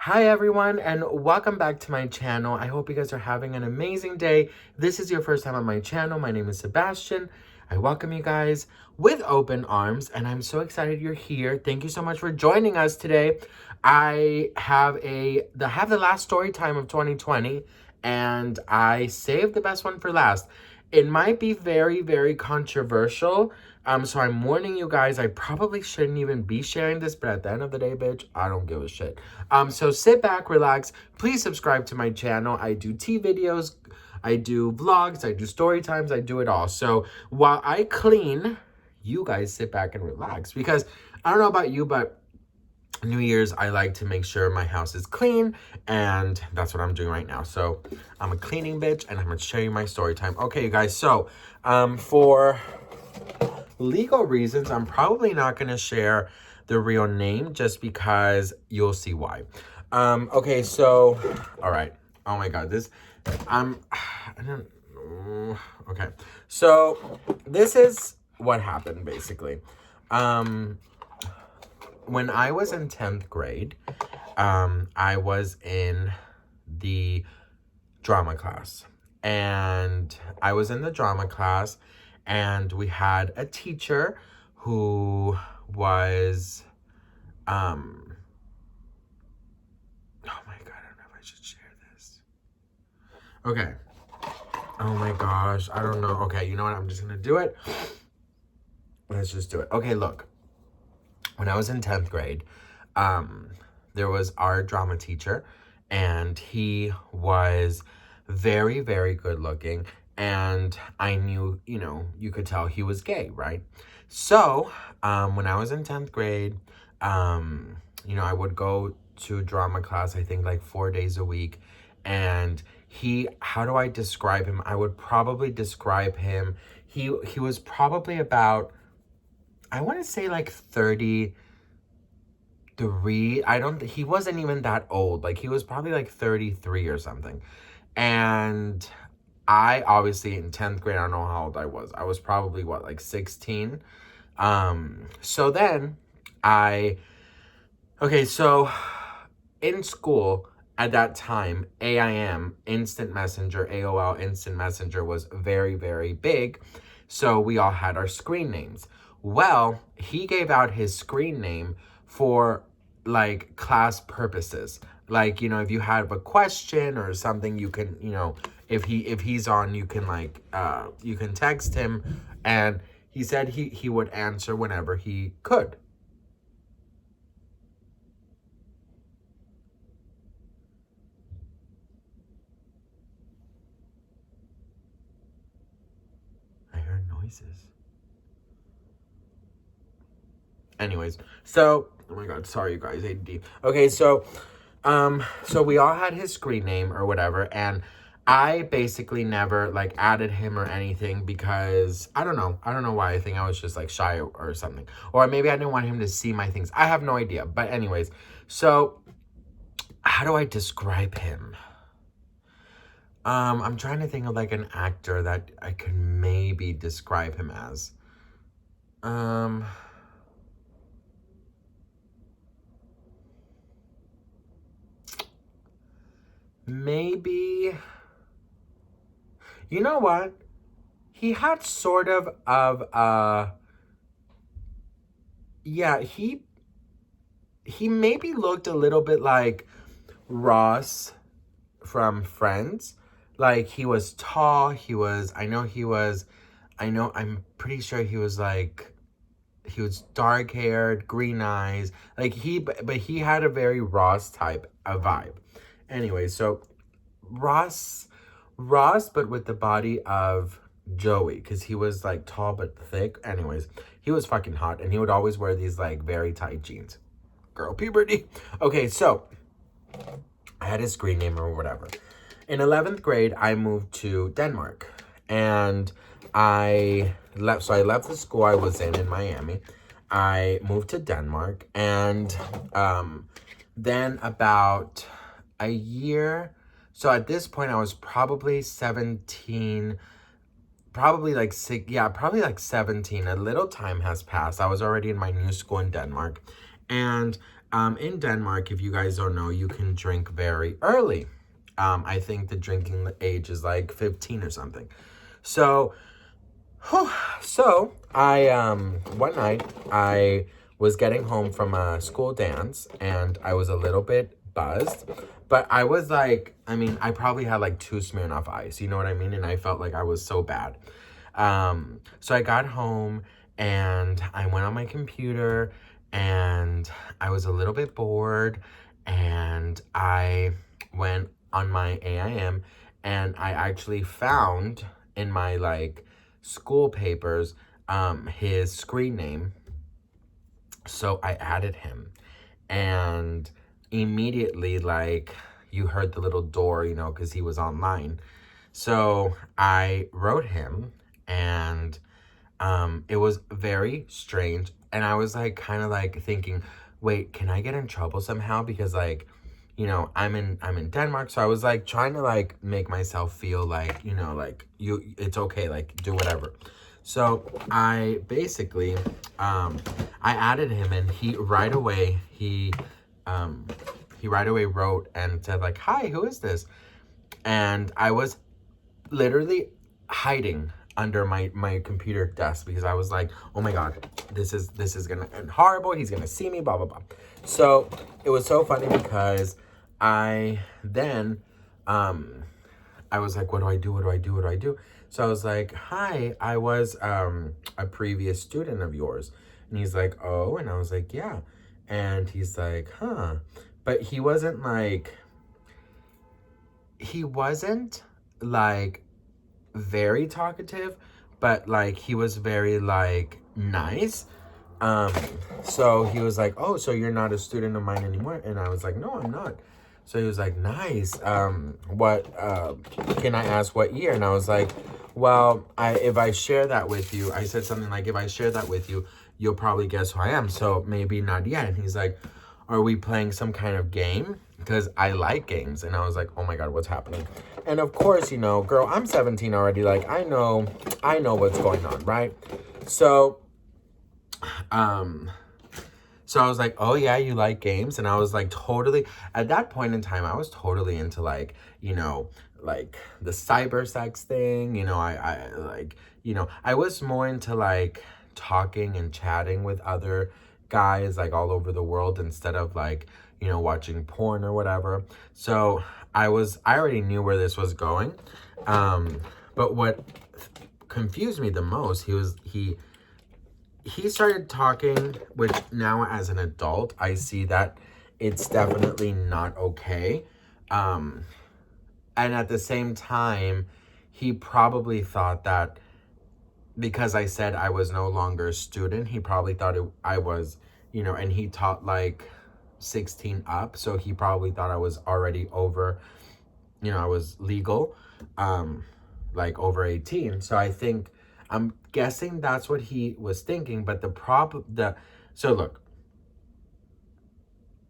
Hi everyone and welcome back to my channel. I hope you guys are having an amazing day. This is your first time on my channel. My name is Sebastian. I welcome you guys with open arms and I'm so excited you're here. Thank you so much for joining us today. I have the last story time of 2020 and I saved the best one for last. It might be very, very controversial. So I'm warning you guys, I probably shouldn't even be sharing this, but at the end of the day, bitch, I don't give a shit. So sit back, relax. Please subscribe to my channel. I do tea videos, I do vlogs, I do story times, I do it all. So while I clean, you guys sit back and relax because I don't know about you, but New Year's, I like to make sure my house is clean, and that's what I'm doing right now. So I'm a cleaning bitch, and I'm gonna show you my story time. Okay, you guys, so for legal reasons, I'm probably not gonna share the real name just because you'll see why. Okay, so, all right. Oh my God, okay. So this is what happened basically. When I was in 10th grade, I was in the drama class. And I was in the drama class, and we had a teacher who was, oh my God, I don't know if I should share this. Okay. Oh my gosh, I don't know. Okay, you know what? I'm just gonna do it. Let's just do it. Okay, look. When I was in 10th grade, there was our drama teacher, and he was very, very good looking. And I knew, you could tell he was gay, right? So, when I was in 10th grade, I would go to drama class, I think like 4 days a week. And how do I describe him? I would probably describe him. He was probably about, I want to say like 33. He wasn't even that old. Like he was probably like 33 or something. And I obviously in 10th grade, I don't know how old I was. I was probably what, like 16. So then so in school at that time, AIM, Instant Messenger, AOL Instant Messenger was very, very big. So we all had our screen names. Well, he gave out his screen name for like class purposes. Like, if you have a question or something, you can, if he's on, you can you can text him, and he said he would answer whenever he could. I heard noises. Anyways, so, oh my God, sorry you guys, ADD. Okay, so we all had his screen name or whatever, and I basically never like added him or anything because I don't know why. I think I was just like shy or something, or maybe I didn't want him to see my things. I have no idea. But anyways, so how do I describe him? I'm trying to think of like an actor that I could maybe describe him as. Maybe, you know what? He had sort of yeah, he maybe looked a little bit like Ross from Friends. Like he was tall, I'm pretty sure he was dark haired, green eyes. Like but he had a very Ross type of vibe. Anyway, so Ross, but with the body of Joey, because he was like tall but thick. Anyways, he was fucking hot, and he would always wear these like very tight jeans. Girl puberty. Okay, so I had his screen name or whatever. In 11th grade, I moved to Denmark, and I left the school I was in Miami. I moved to Denmark, and then about a year, so at this point I was probably 17, probably like 17. A little time has passed. I was already in my new school in Denmark, and in Denmark, if you guys don't know, you can drink very early. I think the drinking age is like 15 or something. So, so I one night I was getting home from a school dance and I was a little bit buzzed, but I was like, I mean, I probably had like 2 Smirnoff Ice, you know what I mean? And I felt like I was so bad. So I got home and I went on my computer and I was a little bit bored and I went on my AIM and I actually found in my like school papers his screen name. So I added him and immediately like you heard the little door, you know, because he was online. So I wrote him and it was very strange. And I was like kind of like thinking, wait, can I get in trouble somehow? Because like, you know, I'm in Denmark. So I was like trying to like make myself feel like, you know, like it's okay, like do whatever. So I basically I added him and he right away wrote and said like, hi, who is this? And I was literally hiding under my computer desk because I was like, oh my god, this is gonna end horrible. He's gonna see me, blah blah blah. So it was so funny because I then I was like, what do I do? What do I do? What do I do? So I was like, hi, I was a previous student of yours. And he's like, oh, and I was like, yeah. And he's like, huh. But he wasn't like very talkative, but like he was very like nice. So he was like, oh, so you're not a student of mine anymore? And I was like, no, I'm not. So he was like, nice. What can I ask what year? And I was like, well, if I share that with you, I said something like, if I share that with you, you'll probably guess who I am. So maybe not yet. And he's like, are we playing some kind of game? Because I like games. And I was like, oh my god, what's happening? And of course, you know, girl, I'm 17 already. Like, I know what's going on, right? So so I was like, oh yeah, you like games? And I was like totally, at that point in time, I was totally into like, you know, like the cyber sex thing, you know, I like, you know, I was more into like talking and chatting with other guys like all over the world instead of like, you know, watching porn or whatever. So I already knew where this was going. But what confused me the most, he started talking, which now as an adult, I see that it's definitely not okay. And at the same time, he probably thought that because I said I was no longer a student, he probably thought I was, you know, and he taught like 16 up. So he probably thought I was already over, you know, I was legal, like over 18. So I'm guessing that's what he was thinking, but so look,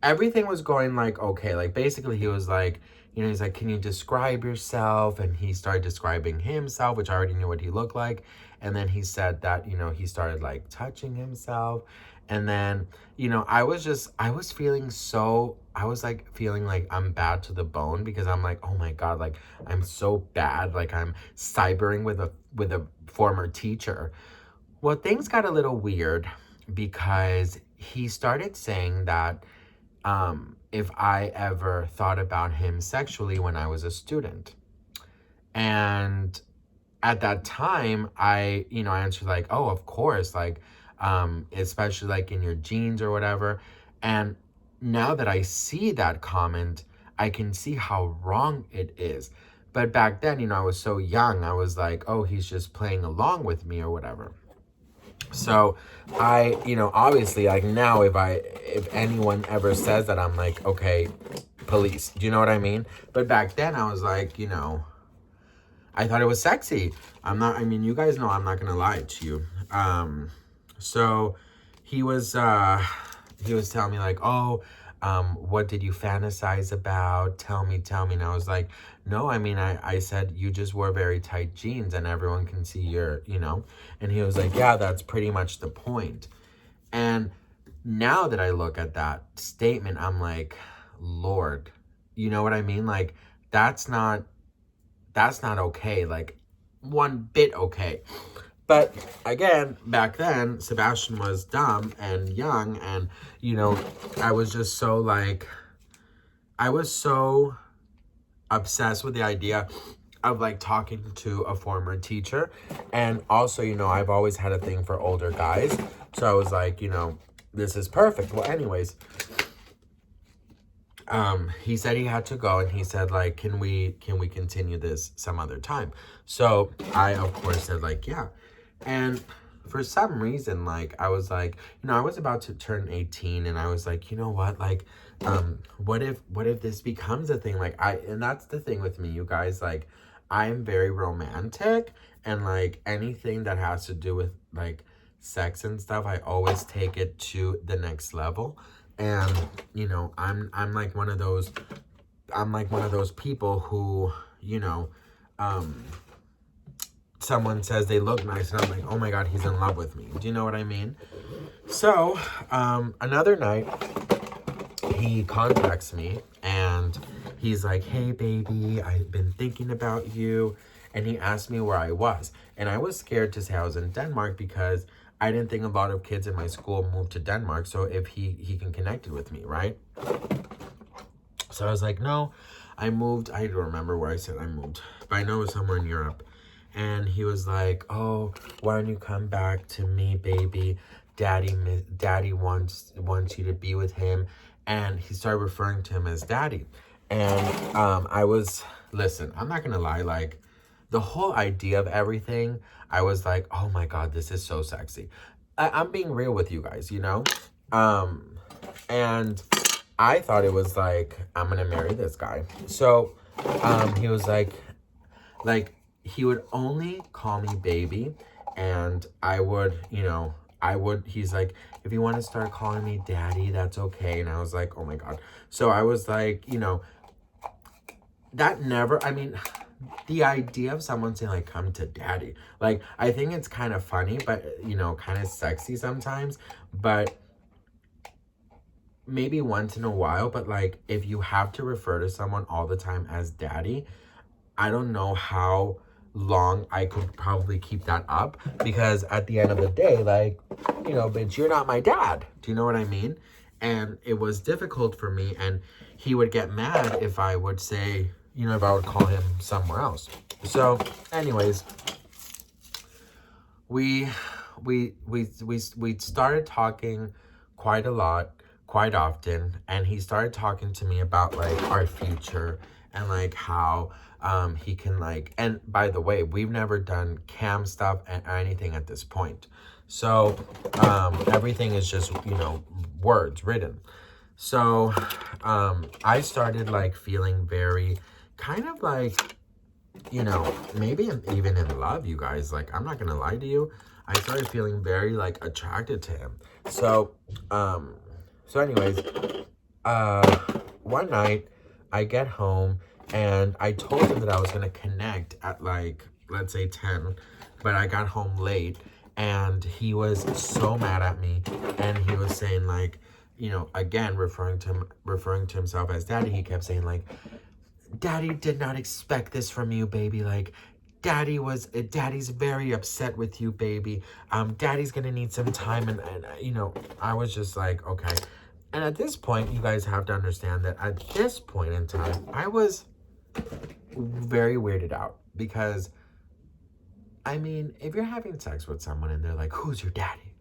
everything was going like, okay, like basically he was like, you know, he's like, can you describe yourself? And he started describing himself, which I already knew what he looked like. And then he said that, you know, he started like touching himself. And then, you know, I was feeling like I'm bad to the bone because I'm like, oh my god, like I'm so bad, like I'm cybering with a former teacher. Well, things got a little weird because he started saying that if I ever thought about him sexually when I was a student. And at that time, I answered like, oh, of course, like, especially like in your jeans or whatever. And now that I see that comment, I can see how wrong it is. But back then, you know, I was so young, I was like, oh, he's just playing along with me or whatever. So I, you know, obviously like now if anyone ever says that, I'm like, okay, police, do you know what I mean? But back then I was like, you know, I thought it was sexy. I mean, you guys know I'm not gonna lie to you. So he was telling me like, oh, what did you fantasize about? Tell me. And I was like, no, I mean, I said you just wore very tight jeans and everyone can see your, you know. And he was like, yeah, that's pretty much the point. And Now that I look at that statement, I'm like, Lord, you know what I mean? Like, that's not okay. Like, one bit okay. But again, back then, Sebastian was dumb and young, and, you know, I was just so like, I was so obsessed with the idea of like talking to a former teacher. And also, you know, I've always had a thing for older guys. So I was like, you know, this is perfect. Well, anyways, he said he had to go, and he said like, can we continue this some other time? So I of course said like, yeah. And for some reason, like, I was like, you know, I was about to turn 18, and I was like, you know what, like, what if this becomes a thing? Like, and that's the thing with me, you guys, like, I'm very romantic, and like anything that has to do with like sex and stuff, I always take it to the next level. And, you know, I'm like one of those, people who, you know, someone says they look nice, and I'm like, oh my God, he's in love with me. Do you know what I mean? So, another night, he contacts me, and he's like, hey baby, I've been thinking about you. And he asked me where I was. And I was scared to say I was in Denmark, because I didn't think a lot of kids in my school moved to Denmark. So if he can connect it with me, right? So I was like, no, I moved. I don't remember where I said I moved, but I know it was somewhere in Europe. And he was like, oh, why don't you come back to me, baby? Daddy wants you to be with him. And he started referring to him as daddy. And listen, I'm not gonna lie, like, the whole idea of everything, I was like, oh my God, this is so sexy. I'm being real with you guys, you know? And I thought it was like, I'm gonna marry this guy. So, he was like, he would only call me baby, and I would, you know, he's like, if you want to start calling me daddy, that's okay. And I was like, oh my God. So I was like, you know, that never, I mean, the idea of someone saying like, come to daddy, like, I think it's kind of funny, but, you know, kind of sexy sometimes, but maybe once in a while. But like, if you have to refer to someone all the time as daddy, I don't know how long I could probably keep that up, because at the end of the day, like, you know, bitch, you're not my dad. Do you know what I mean? And it was difficult for me, and he would get mad if I would say, you know, if I would call him somewhere else. So anyways, we started talking quite a lot, quite often, and he started talking to me about like our future, and like how he can like, and by the way, we've never done cam stuff or anything at this point. So everything is just, you know, words written. So I started like feeling very kind of like, you know, maybe even in love, you guys. Like, I'm not gonna lie to you, I started feeling very like attracted to him. So anyways, one night I get home, and I told him that I was gonna connect at like, let's say 10, but I got home late, and he was so mad at me, and he was saying like, you know, again, referring to himself as daddy. He kept saying like, daddy did not expect this from you, baby. Like, daddy's very upset with you, baby. Daddy's gonna need some time. And you know, I was just like, okay. And at this point, you guys have to understand that at this point in time, I was very weirded out, because, I mean, if you're having sex with someone and they're like, who's your daddy?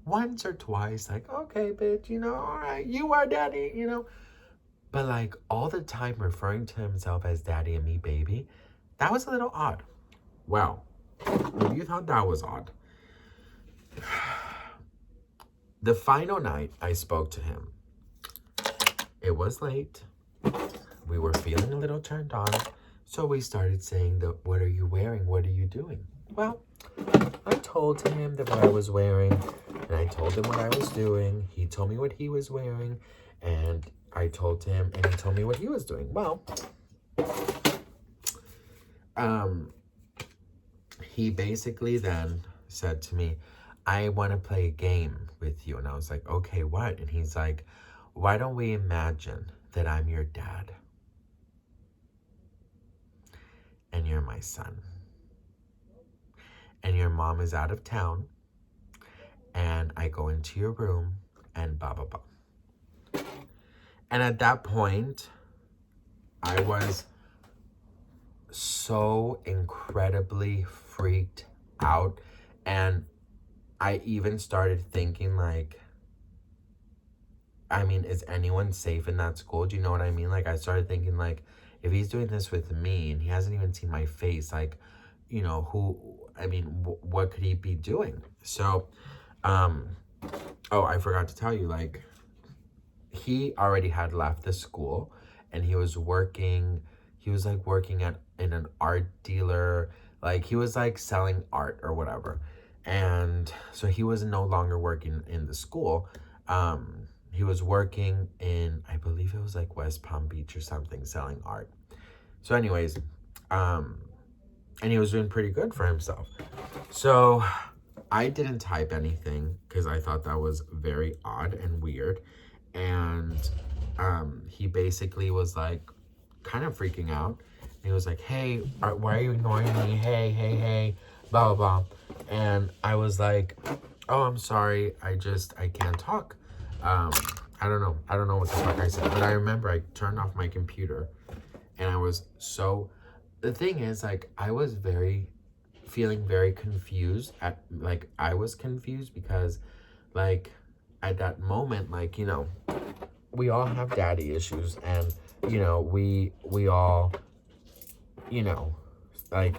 Once or twice, like, okay, bitch, you know, all right, you are daddy, you know. But like all the time referring to himself as daddy and me baby, that was a little odd. Well, if you thought that was odd, the final night I spoke to him, it was late. We were feeling a little turned on. So we started saying, what are you wearing? What are you doing? Well, I told him that what I was wearing, and I told him what I was doing. He told me what he was wearing, and I told him, and he told me what he was doing. Well, he basically then said to me, I want to play a game with you. And I was like, okay, what? And he's like, why don't we imagine that I'm your dad and you're my son, and your mom is out of town, and I go into your room and blah, blah, blah. And at that point, I was so incredibly freaked out. And I even started thinking, like, I mean, is anyone safe in that school? Do you know what I mean? Like, I started thinking, like, if he's doing this with me and he hasn't even seen my face, like, you know, what could he be doing? So, oh, I forgot to tell you, like, he already had left the school and he was working in an art dealer. Like, he was like selling art or whatever. And so he was no longer working in the school. He was working in, I believe it was like West Palm Beach or something, selling art. So anyways, and he was doing pretty good for himself. So I didn't type anything because I thought that was very odd and weird. And he basically was like kind of freaking out. And he was like, hey, why are you ignoring me? Hey, blah, blah, blah. And I was like, oh, I'm sorry. I can't talk. I don't know what the fuck I said. But I remember I turned off my computer. And the thing is, like, I was feeling very confused. I was confused because, like, at that moment, like, you know, we all have daddy issues, and, you know, we all, you know, like,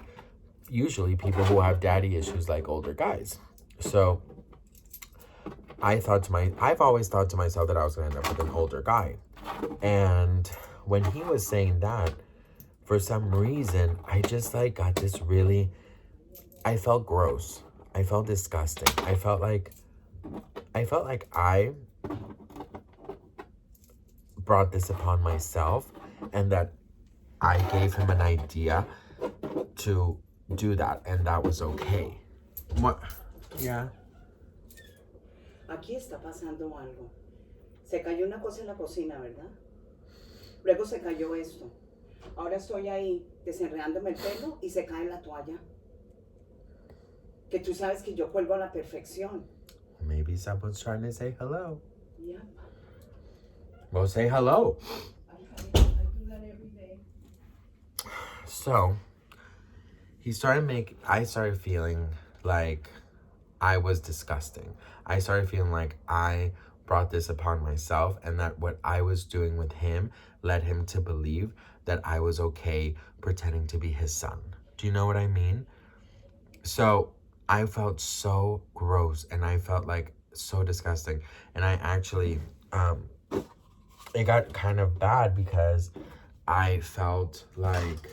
usually people who have daddy issues like older guys. So I've always thought to myself that I was gonna end up with an older guy. And when he was saying that, for some reason, I just like got this I felt gross. I felt disgusting. I felt like I brought this upon myself, and that I gave him an idea to do that, and that was okay. What? Yeah. Aquí está pasando algo. Se cayó una cosa en la cocina, ¿verdad? Luego se cayó esto. Ahora estoy ahí desenredándome el pelo y se cae la toalla. Que tú sabes que yo cuelgo a la perfección. Maybe someone's trying to say hello. Yep. Well, say hello. I do that every day. So, I started feeling like I was disgusting. I started feeling like I brought this upon myself, and that what I was doing with him led him to believe that I was okay pretending to be his son. Do you know what I mean? So I felt so gross, and I felt like so disgusting. And I actually, it got kind of bad because I felt like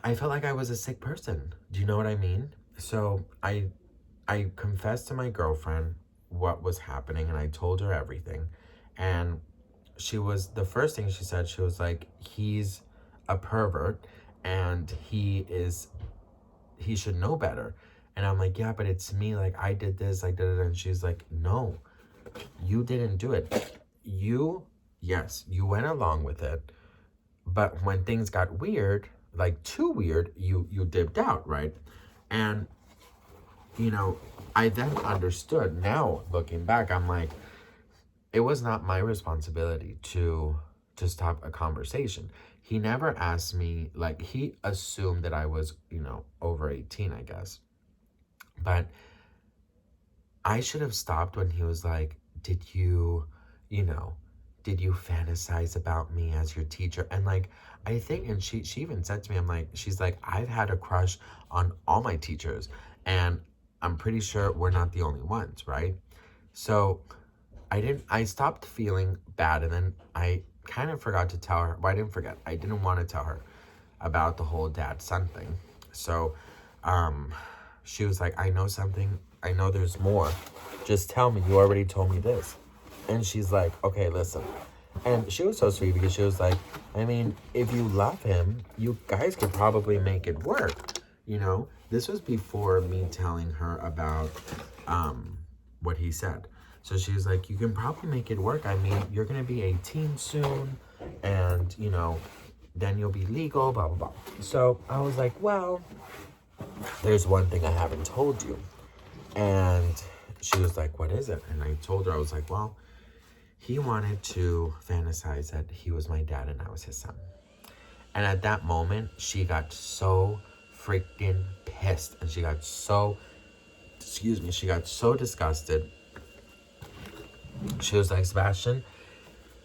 I was a sick person. Do you know what I mean? So I confessed to my girlfriend what was happening, and I told her everything. And the first thing she said, she was like, he's a pervert, and he should know better. And I'm like, yeah, but it's me. Like, I did this, I did it. And she's like, no, you didn't do it. Yes, you went along with it. But when things got weird, like too weird, you dipped out, right? And, you know, I then understood. Now, looking back, I'm like, it was not my responsibility to stop a conversation. He never asked me, like, he assumed that I was, you know, over 18, I guess. But I should have stopped when he was like, did you fantasize about me as your teacher? And like, I think, and she even said to me, she's like, I've had a crush on all my teachers, and I'm pretty sure we're not the only ones, right? So I stopped feeling bad, and then I kind of forgot to tell her. Well, I didn't forget. I didn't want to tell her about the whole dad-son thing. So, she was like, I know something. I know there's more. Just tell me. You already told me this. And she's like, okay, listen. And she was so sweet because she was like, I mean, if you love him, you guys could probably make it work. You know, this was before me telling her about what he said. So she was like, you can probably make it work. I mean, you're going to be 18 soon, and, you know, then you'll be legal, blah, blah, blah. So I was like, well, there's one thing I haven't told you. And she was like, what is it? And I told her, I was like, well, he wanted to fantasize that he was my dad and I was his son. And at that moment, she got so freaking pissed. And she got so, she got so disgusted. She was like, Sebastian,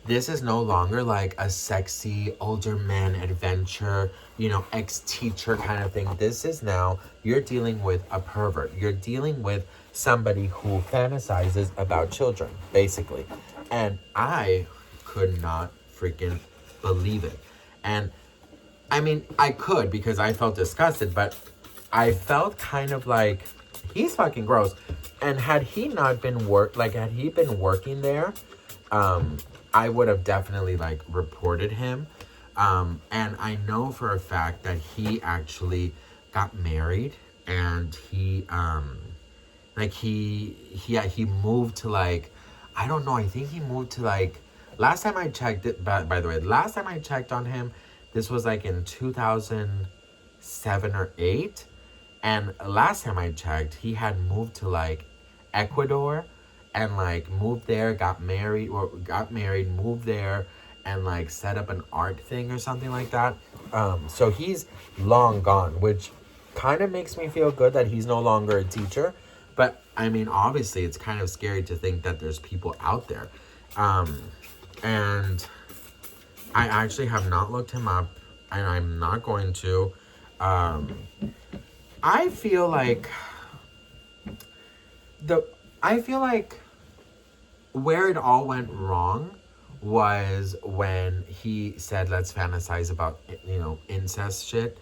this is no longer like a sexy older man adventure, you know, ex-teacher kind of thing. This is now, you're dealing with a pervert. You're dealing with somebody who fantasizes about children, basically. And I could not freaking believe it. And I mean, I could because I felt disgusted, but I felt kind of like, he's fucking gross. And had he not been had he been working there, I would have definitely like reported him. And I know for a fact that he actually got married, and he moved to like, I don't know, I think he moved to like, last time I checked it, by the way, last time I checked on him, this was like in 2007 or 8. And last time I checked, he had moved to like Ecuador, and like moved there, got married, moved there, and like set up an art thing or something like that. So he's long gone, which kind of makes me feel good that he's no longer a teacher. But I mean, obviously, it's kind of scary to think that there's people out there. And I actually have not looked him up, and I'm not going to. I feel like where it all went wrong was when he said, let's fantasize about, you know, incest shit.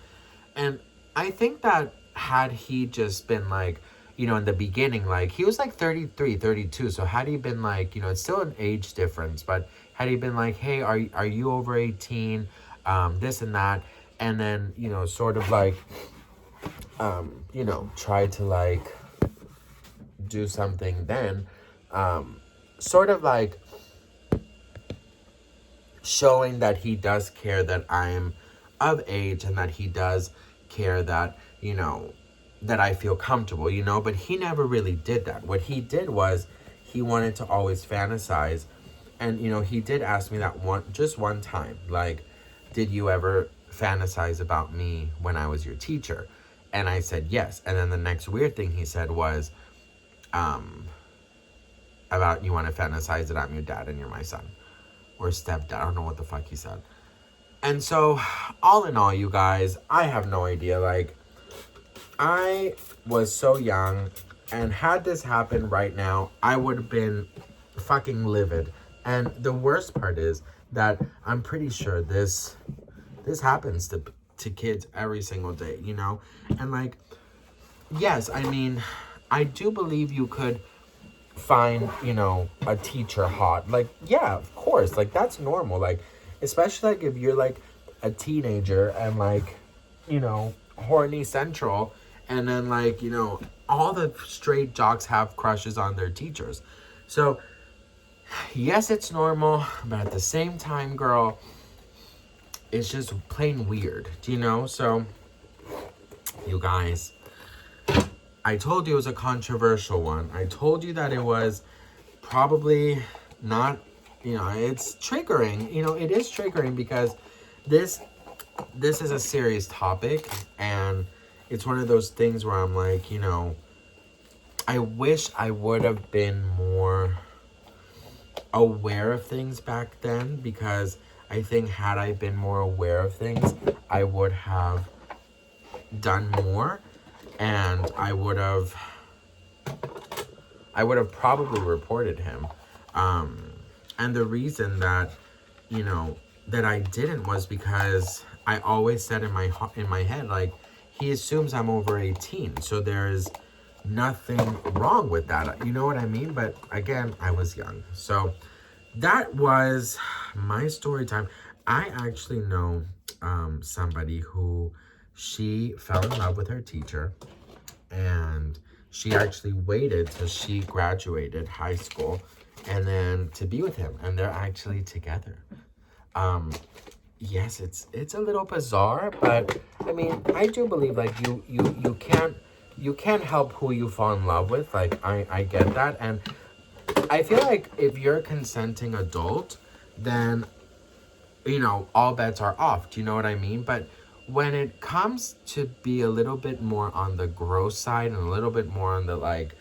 And I think that had he just been like, you know, in the beginning, like, he was like 33, 32. So had he been like, you know, it's still an age difference, but had he been like, hey, are you over 18? This and that. And then, you know, sort of like, you know, try to like do something then, sort of like showing that he does care that I'm of age, and that he does care that, you know, that I feel comfortable, you know. But he never really did that. What he did was he wanted to always fantasize. And, you know, he did ask me that one time, like, did you ever fantasize about me when I was your teacher? And I said yes. And then the next weird thing he said was, about, you want to fantasize that I'm your dad and you're my son. Or stepdad. I don't know what the fuck he said. And so, all in all, you guys, I have no idea. Like, I was so young, and had this happened right now, I would have been fucking livid. And the worst part is that I'm pretty sure this happens to kids every single day, you know? And like, yes, I mean, I do believe you could find, you know, a teacher hot. Like, yeah, of course. Like, that's normal. Like, especially like if you're like a teenager and like, you know, horny central, and then like, you know, all the straight jocks have crushes on their teachers. So yes, it's normal, but at the same time, girl, it's just plain weird, do you know? So you guys, I told you it was a controversial one. I told you that it was probably not, you know, it's triggering. You know, it is triggering because this is a serious topic, and it's one of those things where I'm like, you know, I wish I would have been more aware of things back then, because I think had I been more aware of things, I would have done more, and I would have probably reported him. And the reason that, you know, that I didn't was because I always said in my head, like, he assumes I'm over 18, so there's nothing wrong with that. You know what I mean? But again, I was young. So that was my story time. I actually know somebody who she fell in love with her teacher, and she actually waited till she graduated high school and then to be with him, and they're actually together. Yes, it's a little bizarre, but I mean, I do believe like you can't help who you fall in love with. Like I get that, and I feel like if you're a consenting adult, then all bets are off. Do you know what I mean? But when it comes to be a little bit more on the gross side and a little bit more on the like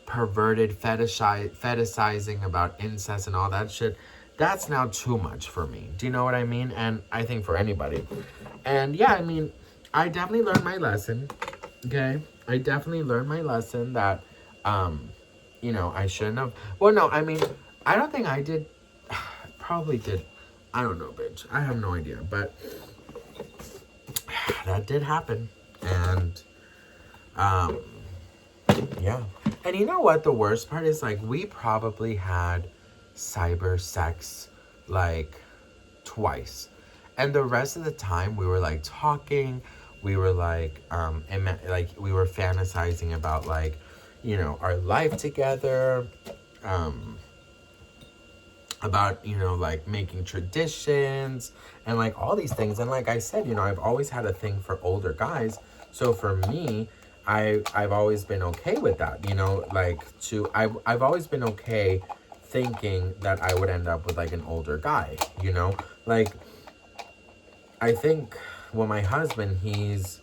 perverted fetishizing about incest and all that shit, that's now too much for me. Do you know what I mean? And I think for anybody. And yeah, I mean, I definitely learned my lesson. Okay? I definitely learned my lesson that I shouldn't have. Well, no, I mean, I don't think I did. Probably did. I don't know, bitch. I have no idea. But that did happen. And yeah. And you know what the worst part is? Like, we probably had cyber sex like twice. And the rest of the time we were like talking, we were like we were fantasizing about like, our life together, about, like making traditions and like all these things. And like I said, I've always had a thing for older guys. So for me, I've always been okay with that, I've always been okay thinking that I would end up with like an older guy, like I think, well, my husband, he's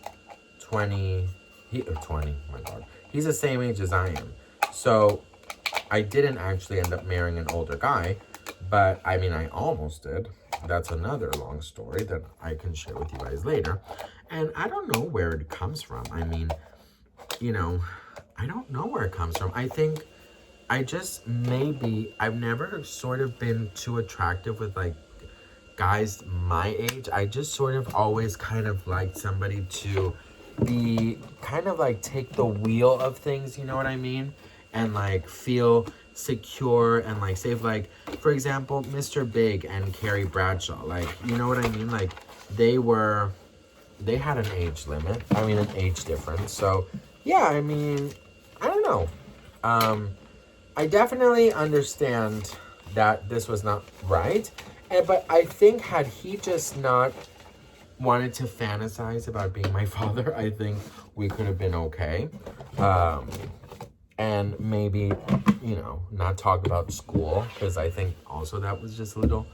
20, 20, my God, he's the same age as I am. So I didn't actually end up marrying an older guy, but I mean, I almost did. That's another long story that I can share with you guys later. And I don't know where it comes from. I mean, I don't know where it comes from. I think I've never sort of been too attractive with like guys my age. I just sort of always kind of liked somebody to be kind of like take the wheel of things, you know what I mean? And like feel secure and like safe. Like, for example, Mr. Big and Carrie Bradshaw, like, you know what I mean? Like, they had an age limit. I mean, an age difference. So yeah, I mean, I don't know. I definitely understand that this was not right. But I think had he just not wanted to fantasize about being my father, I think we could have been okay. And maybe, not talk about school, because I think also that was just a little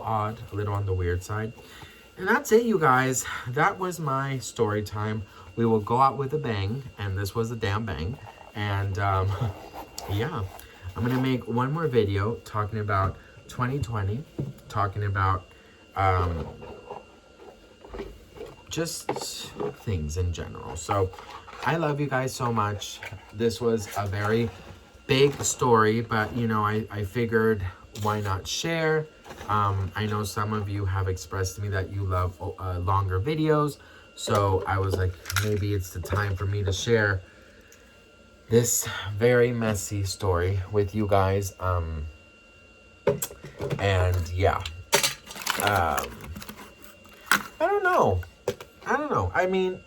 odd, a little on the weird side. And that's it, you guys. That was my story time. We will go out with a bang, and this was a damn bang. And yeah, I'm gonna make one more video talking about 2020, talking about just things in general. So I love you guys so much. This was a very big story, but I figured why not share. I know some of you have expressed to me that you love longer videos, so I was like, maybe it's the time for me to share this very messy story with you guys. And yeah, I don't know. I mean,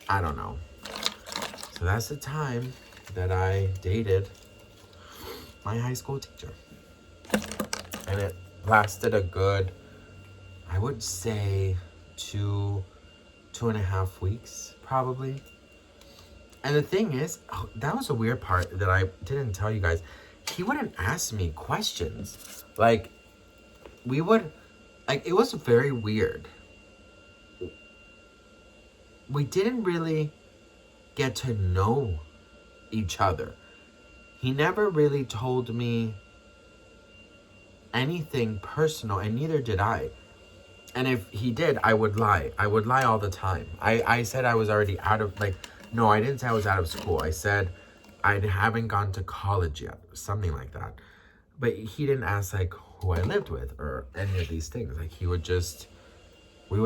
I don't know. So that's the time that I dated my high school teacher. And it lasted a good, I would say, 2.5 weeks, probably. And the thing is, that was a weird part that I didn't tell you guys. He wouldn't ask me questions. Like, it was very weird. We didn't really get to know each other. He never really told me anything personal, and neither did I. And if he did, I would lie. I would lie all the time. I said I was already out of, no, I didn't say I was out of school. I said I haven't gone to college yet, something like that. But he didn't ask, who I lived with or any of these things. We would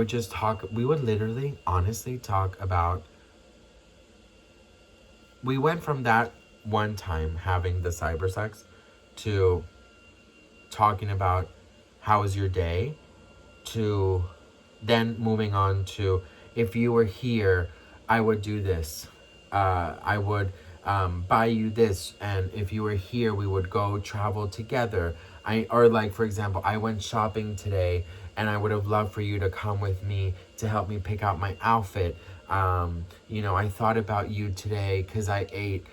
just talk. We would literally, honestly talk about, we went from that one time having the cyber sex to talking about how was your day, to then moving on to, if you were here, I would do this. I would buy you this, and if you were here, we would go travel together. Or like, for example, I went shopping today, and I would have loved for you to come with me to help me pick out my outfit. You know, I thought about you today because I ate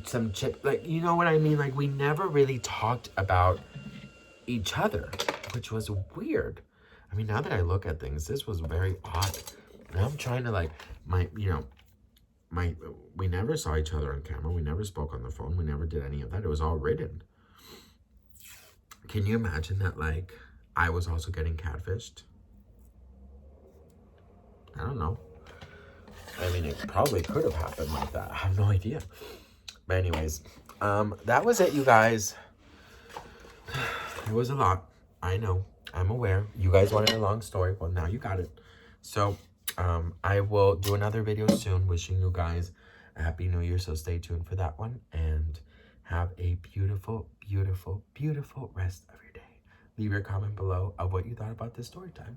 some chip. Like, you know what I mean? Like, we never really talked about each other, which was weird. I mean, now that I look at things, this was very odd. Now I'm trying to like, we never saw each other on camera. We never spoke on the phone. We never did any of that. It was all written. Can you imagine that, like, I was also getting catfished? I don't know. I mean, it probably could have happened like that. I have no idea. But anyways, that was it, you guys. It was a lot. I know. I'm aware. You guys wanted a long story. Well, now you got it. So, I will do another video soon wishing you guys a happy new year. So stay tuned for that one. And have a beautiful, beautiful, beautiful rest of your day. Leave your comment below of what you thought about this story time.